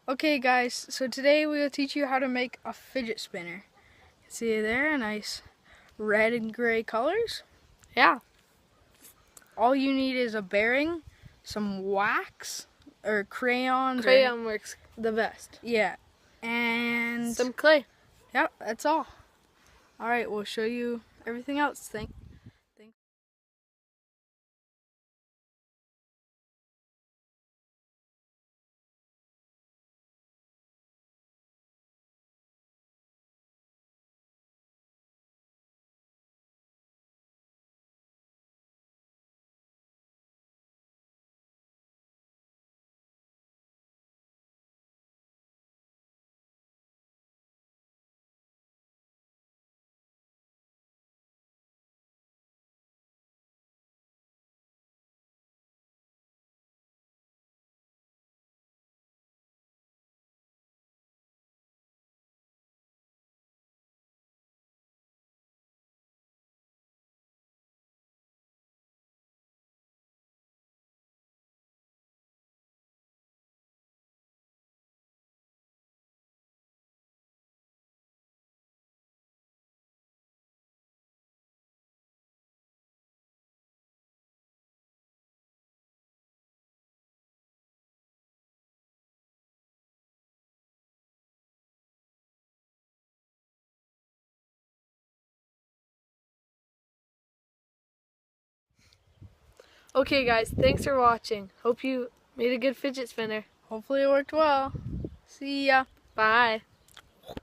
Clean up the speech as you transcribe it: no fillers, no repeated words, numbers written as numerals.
Okay guys, so today we will teach you how to make a fidget spinner. See there, nice red and gray colors. Yeah. All you need is a bearing, some wax or crayons. Crayon works the best. Yeah, and some clay. Yep, that's all. Alright, we'll show you everything else. Thanks. Okay guys, thanks for watching. Hope you made a good fidget spinner. Hopefully it worked well. See ya. Bye.